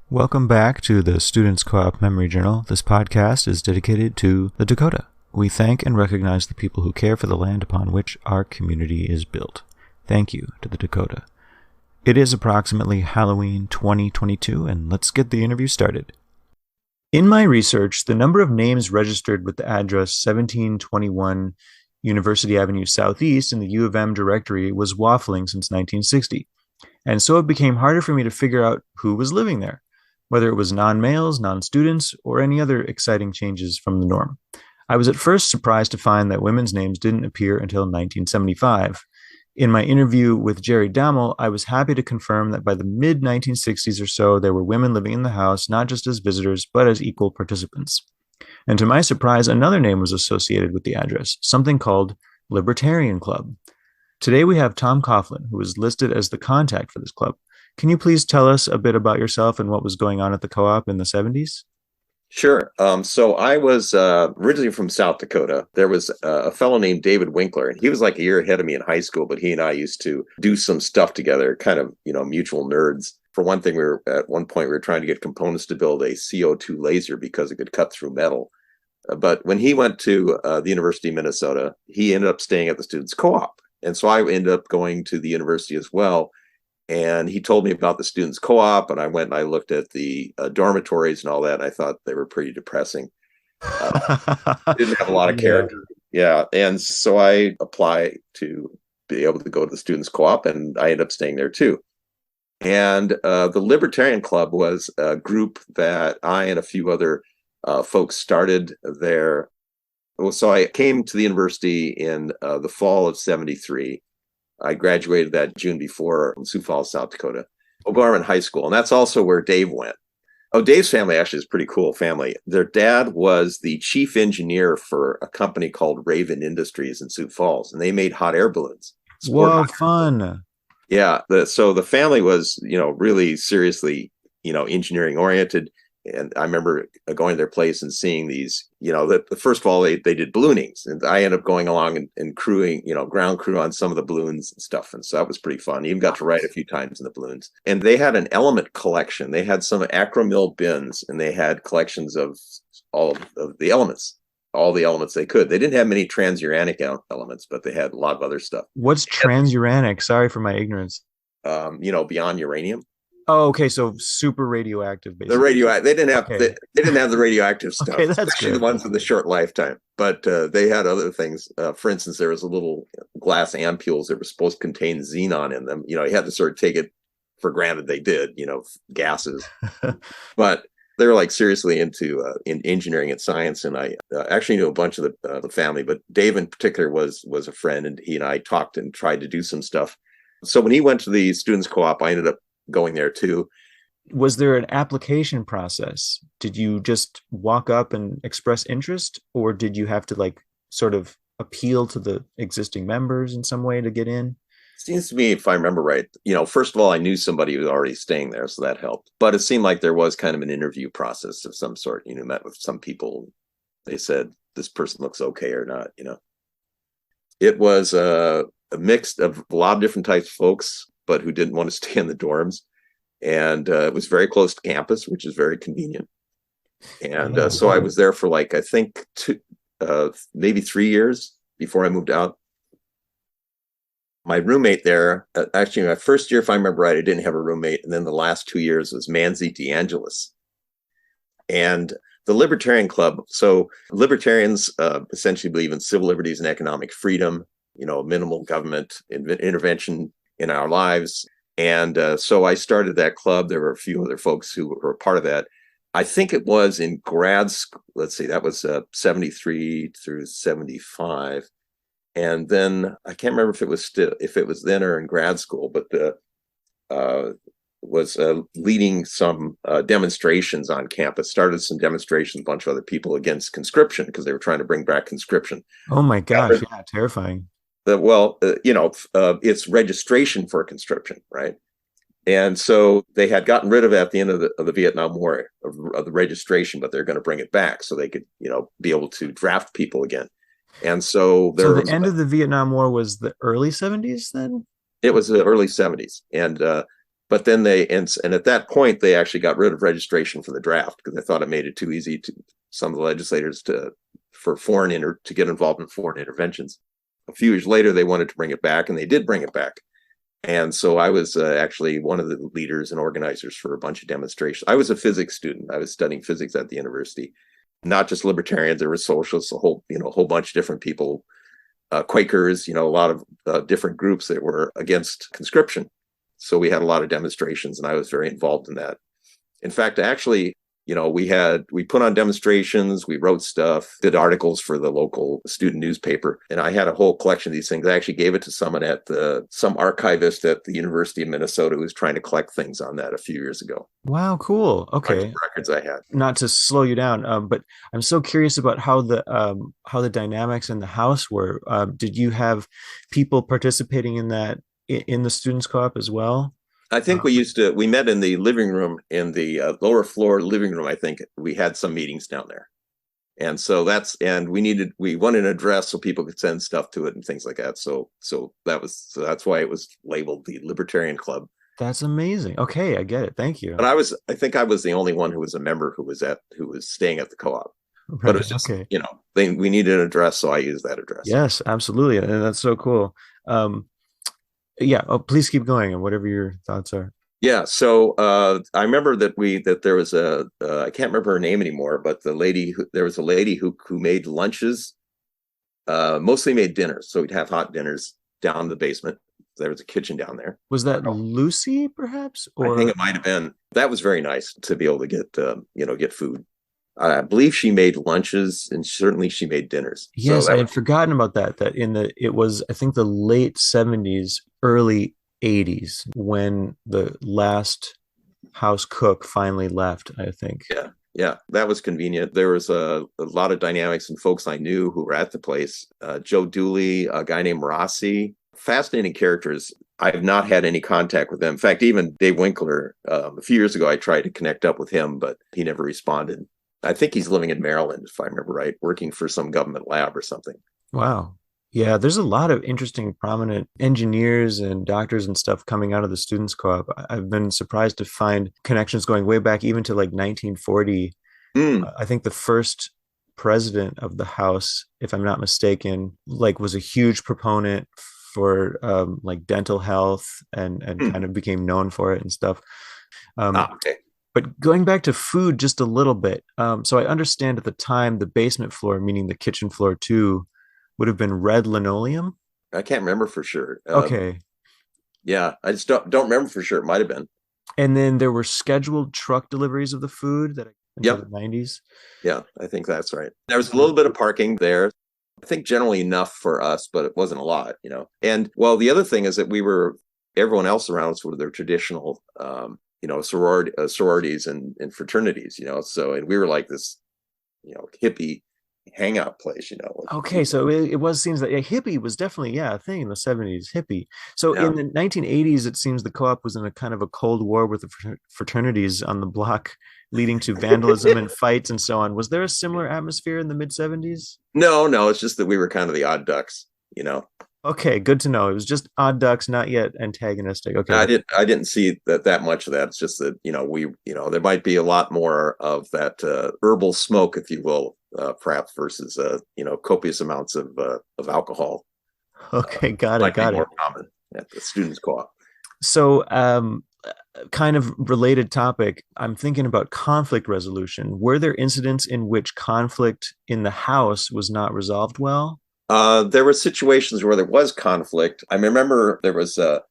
Welcome back to the Students Co-op Memory Journal. This podcast is dedicated to the Dakota. We thank and recognize the people who care for the land upon which our community is built. Thank you to the Dakota. It is approximately Halloween 2022, and let's get the interview started. In my research, the number of names registered with the address 1721 University Avenue Southeast in the U of M directory was waffling since 1960, and so it became harder for me to figure out who was living there, whether it was non-males, non-students, or any other exciting changes from the norm. I was at first surprised to find that women's names didn't appear until 1975. In my interview with Jerry Dammel, I was happy to confirm that by the mid-1960s or so, there were women living in the house, not just as visitors, but as equal participants. And to my surprise, another name was associated with the address, something called Libertarian Club. Today we have Tom Coughlin, who is listed as the contact for this club. Can you please tell us a bit about yourself and what was going on at the co-op in the 70s? Sure. So I was originally from South Dakota. There was a fellow named David Winkler, and he was like a year ahead of me in high school, but he and I used to do some stuff together, kind of, mutual nerds. For one thing, at one point we were trying to get components to build a CO2 laser because it could cut through metal. But when he went to the University of Minnesota, he ended up staying at the Students Co-op. And so I ended up going to the university as well. And he told me about the Students Co-op, and I went and I looked at the dormitories and all that, and I thought they were pretty depressing. Didn't have a lot of character. Yeah. And so I applied to be able to go to the Students Co-op, and I ended up staying there too. And the Libertarian Club was a group that I and a few other folks started there. So I came to the university in the fall of 73. I graduated that June before in Sioux Falls, South Dakota, O'Gorman High School. And that's also where Dave went. Oh, Dave's family actually is a pretty cool family. Their dad was the chief engineer for a company called Raven Industries in Sioux Falls, and they made hot air balloons. Whoa, fun. Yeah. So the family was, really seriously, engineering oriented. And I remember going to their place and seeing these, first of all, they did balloonings, and I ended up going along and crewing, ground crew on some of the balloons and stuff. And so that was pretty fun. Even got to ride a few times in the balloons. And they had an element collection. They had some acromil bins, and they had collections of all of the elements, all the elements they could. They didn't have many transuranic elements, but they had a lot of other stuff. What's transuranic? Sorry for my ignorance. Beyond uranium. Oh, okay. So super radioactive, basically. The radioactive. They didn't have. Okay. They didn't have the radioactive stuff. Okay, that's especially good. The ones with the short lifetime. But they had other things. For instance, there was a little glass ampules that were supposed to contain xenon in them. You had to sort of take it for granted they did. Gases. But they were like seriously into in engineering and science. And I actually knew a bunch of the family, but Dave in particular was a friend, and he and I talked and tried to do some stuff. So when he went to the Students Co-op, I ended up going there too. Was there an application process? Did you just walk up and express interest, or did you have to sort of appeal to the existing members in some way to get in? Seems to me, if I remember right, first of all, I knew somebody who was already staying there, so that helped. But it seemed like there was kind of an interview process of some sort. Met with some people. They said, this person looks okay or not, It was a mix of a lot of different types of folks, but who didn't want to stay in the dorms. And it was very close to campus, which is very convenient. And so I was there for I think maybe 3 years before I moved out. My roommate there, actually my first year, if I remember right, I didn't have a roommate. And then the last 2 years was Manzi DeAngelis. And the Libertarian Club. So libertarians essentially believe in civil liberties and economic freedom, minimal government intervention in our lives. And so I started that club. There were a few other folks who were a part of that. I think it was in grad school. Let's see, that was 73 through 75. And then I can't remember if it was then or in grad school, but was leading some demonstrations on campus, started some demonstrations, a bunch of other people against conscription because they were trying to bring back conscription. Oh my gosh, yeah, terrifying. It's registration for conscription, right? And so they had gotten rid of it at the end of the Vietnam War of the registration, but they're going to bring it back so they could, be able to draft people again. And so the end of the Vietnam War was the early 70s then? It was the early 70s. And But then and at that point they actually got rid of registration for the draft because they thought it made it too easy to some of the legislators to get involved in foreign interventions. A few years later, they wanted to bring it back, and they did bring it back. And so I was actually one of the leaders and organizers for a bunch of demonstrations. I was a physics student. I was studying physics at the university, not just libertarians. There were socialists, a whole bunch of different people, Quakers, a lot of different groups that were against conscription. So we had a lot of demonstrations, and I was very involved in that. In fact, actually, we put on demonstrations, we wrote stuff, did articles for the local student newspaper, and I had a whole collection of these things. I actually gave it to someone some archivist at the University of Minnesota who was trying to collect things on that a few years ago. Wow, cool. Okay. Records I had. Not to slow you down, but I'm so curious about how the dynamics in the house were. Did you have people participating in that in the students co-op as well? I think we met in the living room, in the lower floor living room. I think we had some meetings down there. And so we wanted an address so people could send stuff to it and things like that. So that's why it was labeled the Libertarian Club. That's amazing. Okay, I get it. Thank you. But I think I was the only one who was a member who was staying at the co-op. Right. But it was just, okay. We needed an address, so I used that address. Yes, absolutely. And that's so cool. Yeah. Oh, please keep going, and whatever your thoughts are. Yeah. So I remember that there was I can't remember her name anymore, but there was a lady who made lunches, mostly made dinners. So we'd have hot dinners down in the basement. There was a kitchen down there. Was that Lucy, perhaps? Or I think it might have been. That was very nice to be able to get food. I believe she made lunches, and certainly she made dinners. Yes, I had forgotten about that. It was, I think, the late 70s, early 80s when the last house cook finally left, I think. Yeah, that was convenient. There was a lot of dynamics and folks I knew who were at the place. Joe Dooley, a guy named Rossi, fascinating characters. I've not had any contact with them. In fact, even Dave Winkler, a few years ago, I tried to connect up with him, but he never responded. I think he's living in Maryland, if I remember right, working for some government lab or something. Wow. Yeah, there's a lot of interesting, prominent engineers and doctors and stuff coming out of the Students Co-op. I've been surprised to find connections going way back even to like 1940. I think the first president of the House, if I'm not mistaken, was a huge proponent for like dental health and kind of became known for it and stuff. Okay. But going back to food just a little bit, so I understand at the time the basement floor, meaning the kitchen floor too, would have been red linoleum. I can't remember for sure. Okay. Yeah, I just don't remember for sure. It might have been. And then there were scheduled truck deliveries of the food until the 90s. Yeah, I think that's right. There was a little bit of parking there. I think generally enough for us, but it wasn't a lot, And well, the other thing is that everyone else around us were their traditional sororities and fraternities, so, and we were like this, hippie hangout place, Okay, so it seems that hippie was definitely a thing in the 70s, hippie. So in the 1980s, it seems the co-op was in a kind of a cold war with the fraternities on the block, leading to vandalism and fights and so on. Was there a similar atmosphere in the mid 70s? No, it's just that we were kind of the odd ducks, Okay, good to know. It was just odd ducks, not yet antagonistic. Okay. I didn't see that much of that. It's just that, there might be a lot more of that herbal smoke, if you will, perhaps versus copious amounts of alcohol. Okay, got it. More common at the Students Co-op. So, kind of related topic, I'm thinking about conflict resolution. Were there incidents in which conflict in the house was not resolved well? There were situations where there was conflict. I remember there was a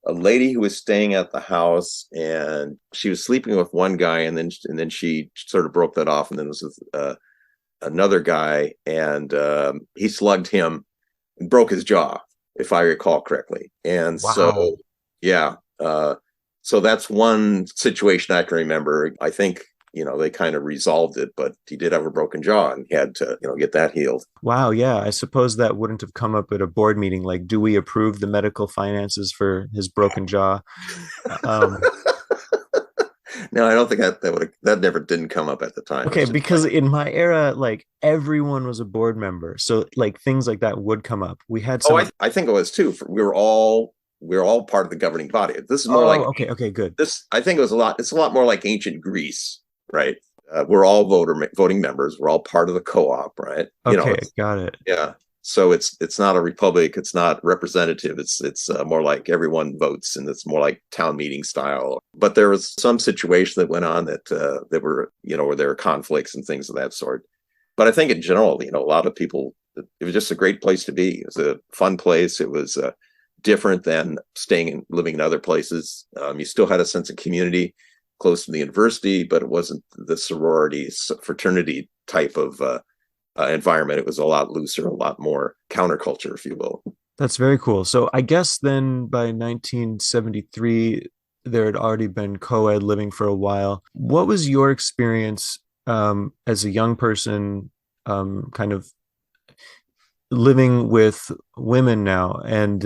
lady who was staying at the house, and she was sleeping with one guy, and then she sort of broke that off, and then there was another guy, and he slugged him and broke his jaw, if I recall correctly. And wow. So, yeah. So that's one situation I can remember. I think they kind of resolved it, but he did have a broken jaw and he had to, get that healed. Wow. Yeah. I suppose that wouldn't have come up at a board meeting. Like, do we approve the medical finances for his broken jaw? No, I don't think that never didn't come up at the time. Okay. Because in my era, like everyone was a board member. So like things like that would come up. We had some. I think it was too. We were all we're all part of the governing body. This is more Oh, like okay, good. this. I think it's a lot more like ancient Greece, right? We're all voting members. We're all part of the co-op, right? Okay, got it. Yeah. So it's not a republic. It's not representative. It's more like everyone votes, and it's more like town meeting style. But there was some situation that went on that were where there were conflicts and things of that sort. But I think in general, a lot of people. It was just a great place to be. It was a fun place. It was different than living in other places. You still had a sense of community close to the university, but it wasn't the sorority fraternity type of environment. It was a lot looser, a lot more counterculture, if you will. That's very cool. So I guess then by 1973, there had already been co-ed living for a while. What was your experience as a young person, kind of living with women now? And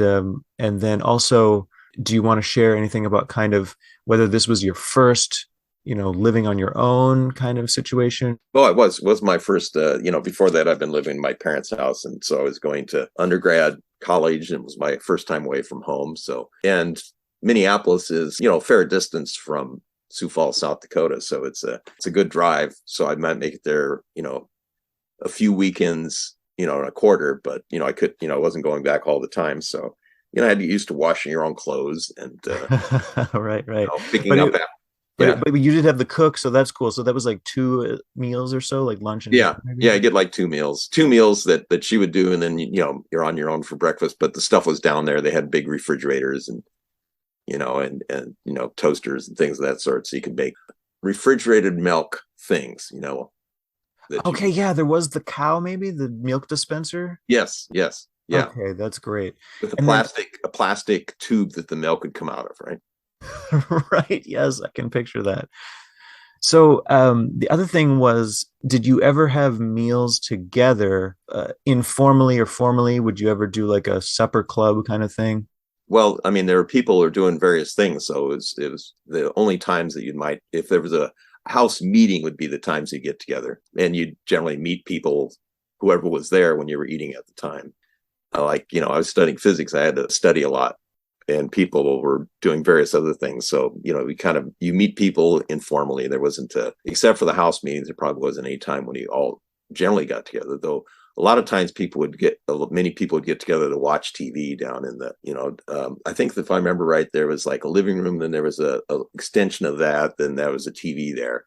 then also, do you want to share anything about kind of whether this was your first, living on your own kind of situation? Well, it was my first. Before that, I've been living in my parents' house, and so I was going to undergrad, college, and it was my first time away from home. So, and Minneapolis is a fair distance from Sioux Falls, South Dakota, so it's a good drive. So I might make it there, a few weekends, in a quarter, but I could, I wasn't going back all the time. So, I had to get used to washing your own clothes and Right. picking But up. but you did have the cook, so that's cool. So that was like two meals or so, like lunch and dinner, maybe? Yeah, I get like two meals that she would do, and then you're on your own for breakfast. But the stuff was down there. They had big refrigerators and toasters and things of that sort, so you could make refrigerated milk things. Okay, yeah, there was the cow, maybe the milk dispenser. Yes, yeah, Okay, that's great. with And then, a plastic tube that the milk would come out of, right? right, yes, I can picture that. So, the other thing was, did you ever have meals together, informally or formally? Would you ever do like a supper club kind of thing? Well, I mean, there were people who are doing various things, so it was the only times that you might, if there was a house meeting, would be the times you get together, and you'd generally meet people, whoever was there when you were eating at the time. I was studying physics. I had to study a lot, and people were doing various other things. So, you meet people informally. There wasn't, except for the house meetings, there probably wasn't any time when you all generally got together, though. A lot of times many people would get together to watch TV down in I think if I remember right, there was like a living room, then there was a extension of that, then there was a TV there.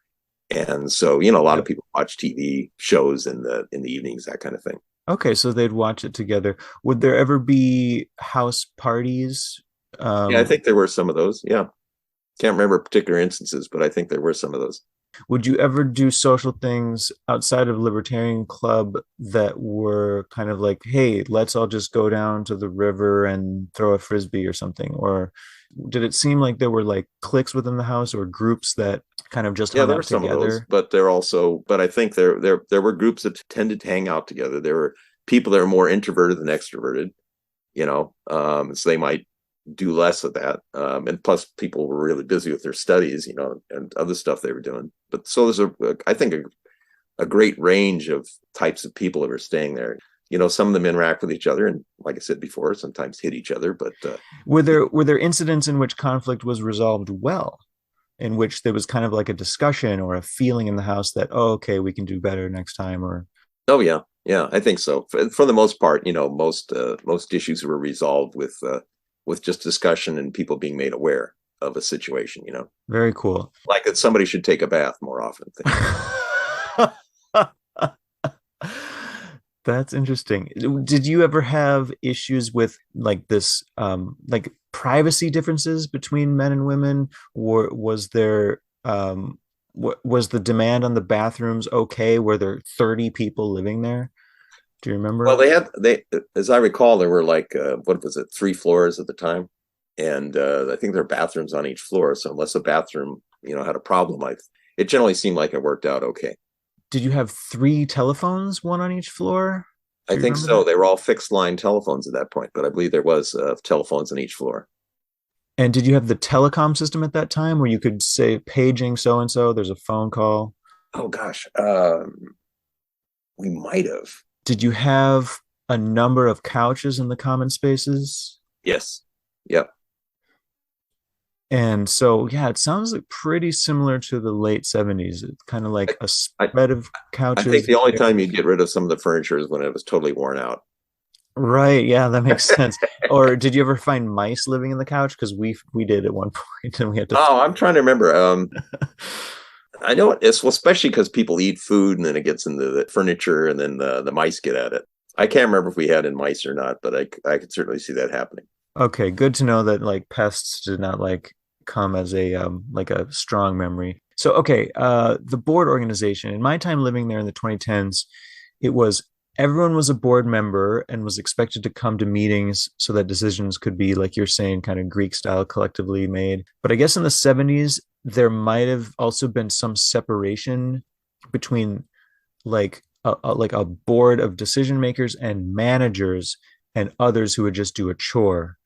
And so, a lot of Yep. people watch TV shows in the evenings, that kind of thing. Okay, so they'd watch it together. Would there ever be house parties? Yeah, I Um, think there were some of those. Yeah. Can't remember particular instances, but I think there were some of those. would you ever do social things outside of Libertarian Club that were kind of like, hey, let's all just go down to the river and throw a frisbee or something? Or did it seem like there were like cliques within the house or groups that kind of just Yeah, hung there were out some of those, together? but I think there were groups that tended to hang out together. There were people that are more introverted than extroverted, so they might do less of that. And plus, people were really busy with their studies, and other stuff they were doing. But so there's I think a great range of types of people that were staying there. Some of them interact with each other, and like I said before, sometimes hit each other. But Were there incidents in which conflict was resolved well, in which there was kind of like a discussion or a feeling in the house that, oh, okay, we can do better next time? Or oh yeah, I think so. For the most part, most issues were resolved with just discussion and people being made aware of a situation. very cool. Like that somebody should take a bath more often. Things like that. That's interesting. Did you ever have issues with like this, like privacy differences between men and women, or was there, was the demand on the bathrooms okay? Were there 30 people living there? Do you Well, remember? as I recall, there were like what was it, 3 floors at the time, and I think there are bathrooms on each floor. So unless a bathroom, had a problem, it generally seemed like it worked out okay. Did you have three telephones, one on each floor? I Do you think remember so. that? They were all fixed line telephones at that point, but I believe there was telephones on each floor. And did you have the telecom system at that time where you could say paging so and so, there's a phone call? Oh gosh, we might have. Did you have a number of couches in the common spaces? Yes. Yep. And so, yeah, it sounds like pretty similar to the late 70s. It's kind of like a I, spread of I think couches the and only time you'd chairs. get rid of some of the furniture is when it was totally worn out. Right, yeah, that makes sense. Or did you ever find mice living in the couch? Because we did at one point, and we had to. Oh, I'm trying to remember. I know it's well, especially because people eat food and then it gets into the furniture and then the mice get at it. I can't remember if we had in mice or not, but I could certainly see that happening. Okay, good to know that like pests did not like come as a like a strong memory. So okay, the board organization. In my time living there in the 2010s, it was everyone was a board member and was expected to come to meetings so that decisions could be, like you're saying, kind of Greek style collectively made. But I guess in the 70s, there might have also been some separation between like a board of decision makers and managers and others who would just do a chore.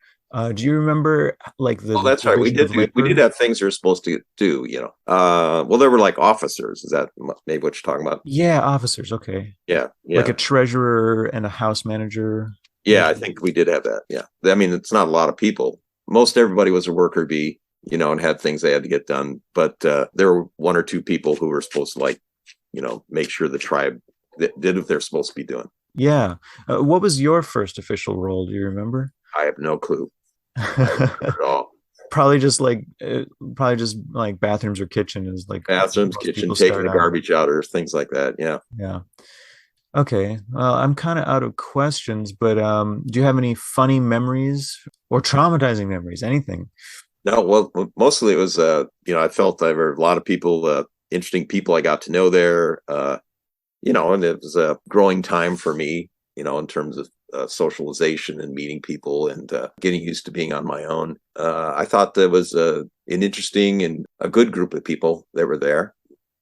Do you remember like Oh, the that's right. division of We did labor? have things we were supposed to do, you know. Well, there were like officers. Is that maybe what you're talking about? Yeah, officers. Okay. Yeah, Like a yeah, treasurer and a house manager, yeah. I maybe. think we did have that. Yeah, I mean, it's not a lot of people. Most everybody was a worker bee, you know, and had things they had to get done. But there were one or two people who were supposed to like, you know, make sure the tribe did what they're supposed to be doing. Yeah. What was your first official role? Do you remember? I have no clue. I don't remember at all. Probably just like probably just like bathrooms or kitchen is like Bathrooms, most kitchen, people taking start the out. garbage out, or things like that. Yeah. Yeah. Okay. Well, I'm kind of out of questions, but do you have any funny memories or traumatizing memories? Anything? No, well, mostly it was, you know, I felt there were a lot of people, interesting people I got to know there, you know, and it was a growing time for me, you know, in terms of socialization and meeting people and getting used to being on my own. I thought there was an interesting and a good group of people that were there.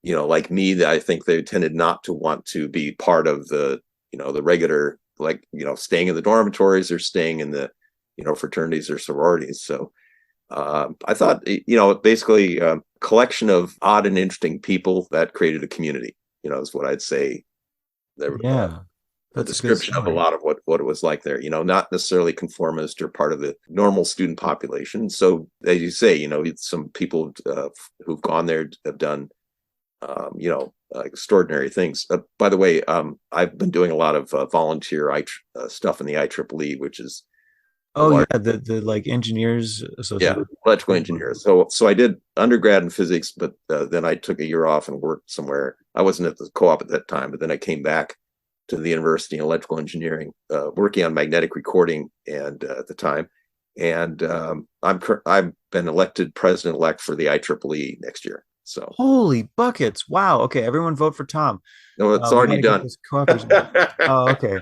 You know, like me, that I think they tended not to want to be part of the, you know, the regular, like, you know, staying in the dormitories or staying in the, you know, fraternities or sororities. So I thought, you know, basically a collection of odd and interesting people that created a community, you know, is what I'd say. The, Yeah, a that's a good description of a summary. lot of what it was like there, you know, not necessarily conformist or part of the normal student population. So, as you say, you know, some people who've gone there have done, you know, extraordinary things. By the way, I've been doing a lot of volunteer stuff in the IEEE, which is the Oh large. yeah, the like engineers Yeah, association. electrical engineer. So I did undergrad in physics, but then I took a year off and worked somewhere. I wasn't at the co-op at that time, but then I came back to the university in electrical engineering, working on magnetic recording and at the time. And I've been elected president elect for the IEEE next year. So Holy buckets. Wow. Okay, everyone vote for Tom. no, it's We got already to get done. this cooperation. But Oh, okay.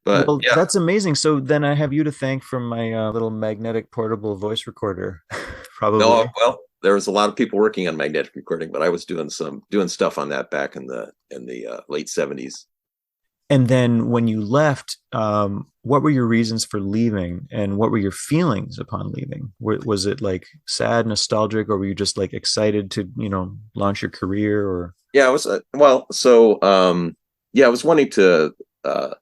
Well, yeah, that's amazing. So then I have you to thank for my little magnetic portable voice recorder, no, probably. well, there was a lot of people working on magnetic recording, but I was doing stuff on that back in the late 70s. And then when you left, what were your reasons for leaving, and what were your feelings upon leaving? Was it like sad, nostalgic, or were you just like excited to, launch your career? Or Yeah, I was well, so yeah, I was wanting to uh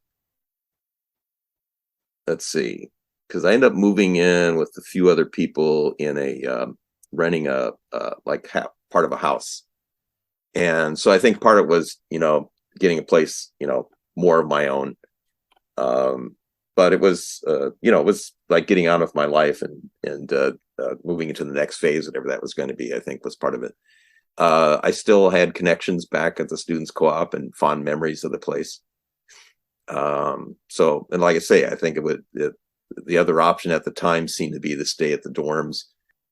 let's see, because I ended up moving in with a few other people in a renting a like part of a house. And so I think part of it was, you know, getting a place, you know, more of my own. Um but it was you know, it was like getting on with my life and moving into the next phase, whatever that was going to be, I think was part of it. I still had connections back at the students co-op and fond memories of the place. So, and like I say, I think the other option at the time seemed to be to stay at the dorms.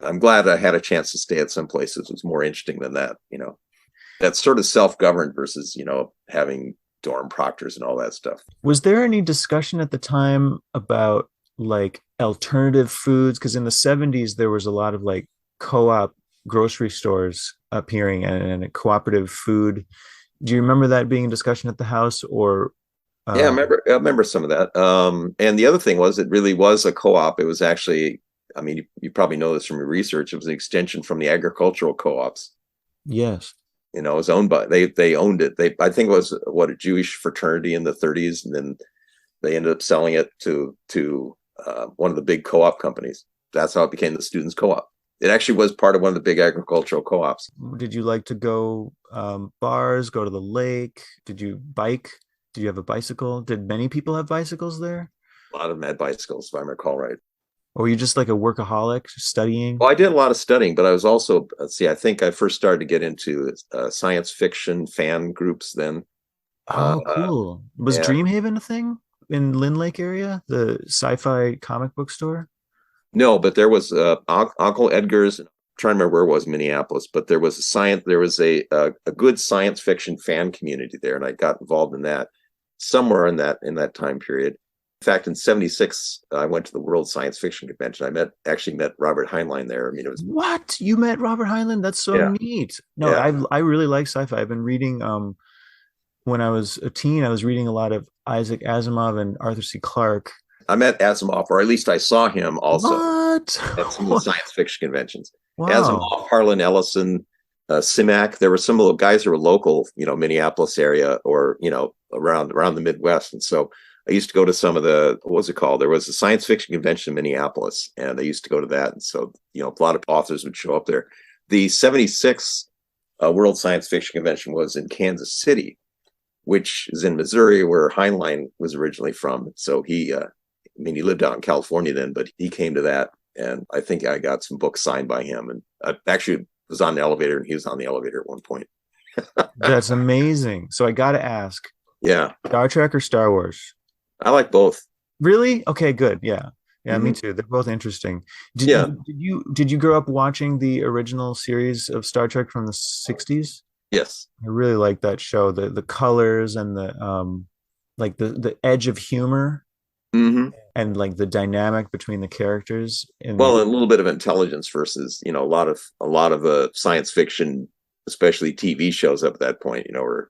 I'm glad I had a chance to stay at some places. It was more interesting than that, you know, that's sort of self-governed versus, you know, having dorm proctors and all that stuff. was there any discussion at the time about like alternative foods? Because in the 70s, there was a lot of like co-op grocery stores appearing, and a cooperative food. Do you remember that being a discussion at the house, or Yeah, um, I remember some of that. And the other thing was, it really was a co-op. It was actually, I mean, you probably know this from your research. It was an extension from the agricultural co-ops. yes. You know, it was owned by they owned it. I think it was what, a Jewish fraternity in the 30s, and then they ended up selling it to one of the big co-op companies. That's how it became the Students Co-op. It actually was part of one of the big agricultural co-ops. Did you like to go bars, go to the lake? Did you bike? Did you have a bicycle? Did many people have bicycles there? A lot of them had bicycles, if I recall right. Or were you just like a workaholic studying? Well, I did a lot of studying, but I was also, let's see, I think I first started to get into science fiction fan groups then. Uh, Oh, cool. Was and Dreamhaven a thing in Lynn Lake area, the sci-fi comic book store? no, but there was Uncle Edgar's. I'm trying to remember where it was, Minneapolis, but there was a good science fiction fan community there, and I got involved in that somewhere in that time period. In fact, in '76, I went to the World Science Fiction Convention. Actually met Robert Heinlein there. I mean, it was What? You met Robert Heinlein? That's so yeah, neat. No, yeah. I really like sci-fi. I've been reading when I was a teen, I was reading a lot of Isaac Asimov and Arthur C. Clarke. I met Asimov, or at least I saw him also What? at some of the science fiction conventions. Wow. Asimov, Harlan Ellison, Simak. There were some of the guys who were local, Minneapolis area, or around the Midwest. And so I used to go to some of what was it called? There was a science fiction convention in Minneapolis, and I used to go to that. And so a lot of authors would show up there. The '76 World Science Fiction Convention was in Kansas City, which is in Missouri, where Heinlein was originally from. So he lived out in California then, but he came to that, and I think I got some books signed by him. And I actually was on the elevator, and he was on the elevator at one point. That's amazing. So I got to ask, Yeah, Star Trek or Star Wars? I like both. Really? Okay, good. Yeah. Yeah, me Hmm. too. They're both interesting. Did Yeah, you did you did you grow up watching the original series of Star Trek from the 60s? yes. I really like that show. The colors and the like the edge of humor Hmm. and like the dynamic between the characters Well, and a little bit of intelligence versus a lot of science fiction, especially TV shows up at that point, were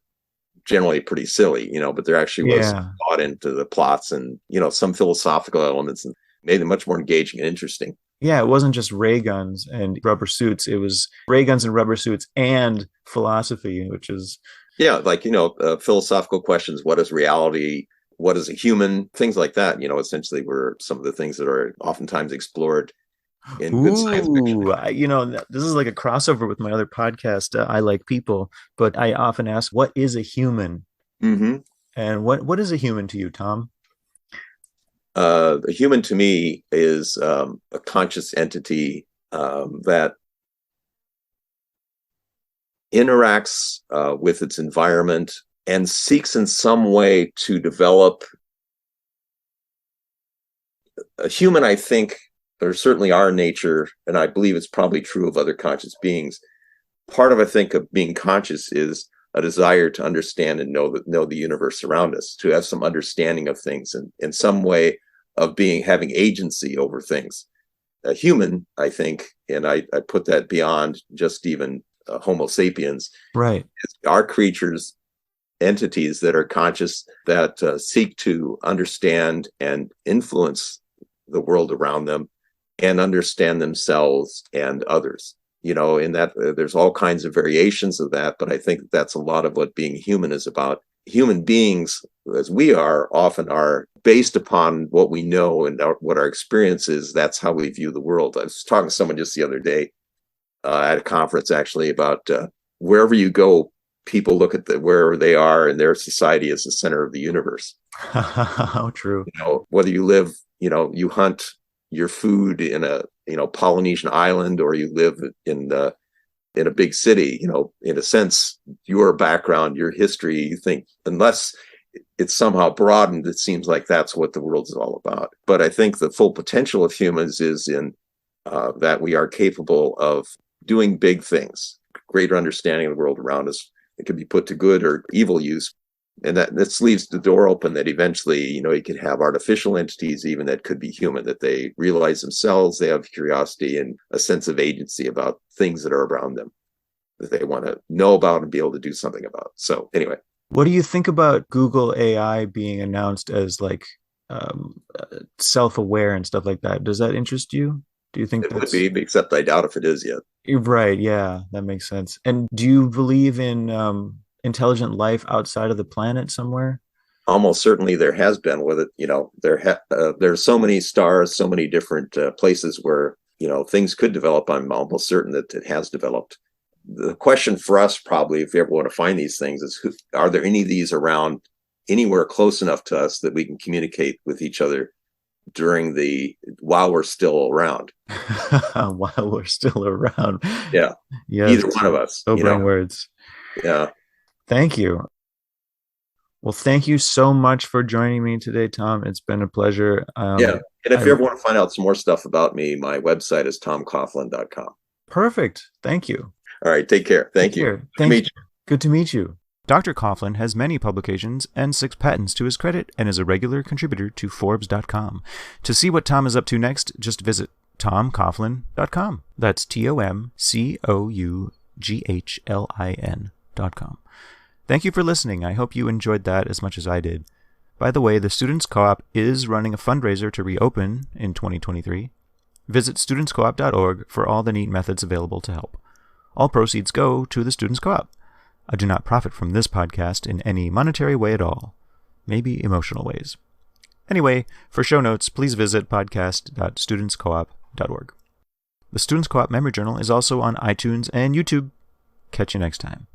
generally pretty silly, but there actually was yeah. thought into the plots and some philosophical elements, and made them much more engaging and interesting. Yeah, it wasn't just ray guns and rubber suits. It was ray guns and rubber suits and philosophy, which is Yeah, like philosophical questions. What is reality? What is a human? Things like that. Essentially, were some of the things that are oftentimes explored in good science fiction. ooh, this is like a crossover with my other podcast, I Like People, but I often ask, what is a human? Hmm. And what is a human to you, Tom? A human to me is a conscious entity that interacts with its environment and seeks in some way to develop a human. I think, or certainly our nature, and I believe it's probably true of other conscious beings. Part of, I think, of being conscious is a desire to understand and know the universe around us, to have some understanding of things, and in some way of having agency over things. A human, I think, and I put that beyond just even Homo sapiens, Right. are creatures, entities that are conscious, that seek to understand and influence the world around them and understand themselves and others. In that there's all kinds of variations of that, but I think that's a lot of what being human is about. Human beings, as we are, often are based upon what we know and what our experience is. That's how we view the world. I was talking to someone just the other day at a conference, actually, about wherever you go, people look at where they are and their society as the center of the universe. How true. Whether you live, you hunt your food in a Polynesian island, or you live in a big city. In a sense, your background, your history, you think, unless it's somehow broadened, it seems like that's what the world is all about. But I think the full potential of humans is in that we are capable of doing big things, greater understanding of the world around us. It can be put to good or evil use. And that this leaves the door open that eventually, you could have artificial entities even that could be human, that they realize themselves, they have curiosity and a sense of agency about things that are around them, that they want to know about and be able to do something about. So anyway. What do you think about Google AI being announced as like self-aware and stuff like that? Does that interest you? Do you think It would that's be, except I doubt if it is yet. right? Yeah, that makes sense. And do you believe in intelligent life outside of the planet somewhere? Almost certainly there has been with it. There's so many stars, so many different places where things could develop. I'm almost certain that it has developed. The question for us, probably, if you ever want to find these things, is are there any of these around anywhere close enough to us that we can communicate with each other while we're still around? While we're still around. Yeah. Yes. Either one of us. Sobering words. Yeah. Thank you. Well, thank you so much for joining me today, Tom. It's been a pleasure. Yeah. And if you ever want to find out some more stuff about me, my website is tomcoughlin.com. Perfect. Thank you. All right. Take care. Thank you. Good to meet you. Dr. Coughlin has many publications and 6 patents to his credit and is a regular contributor to Forbes.com. To see what Tom is up to next, just visit tomcoughlin.com. That's TomCoughlin.com. Thank you for listening. I hope you enjoyed that as much as I did. By the way, the Students Co-op is running a fundraiser to reopen in 2023. Visit studentscoop.org for all the neat methods available to help. All proceeds go to the Students Co-op. I do not profit from this podcast in any monetary way at all. Maybe emotional ways. Anyway, for show notes, please visit podcast.studentscoop.org. The Students Co-op Memory Journal is also on iTunes and YouTube. Catch you next time.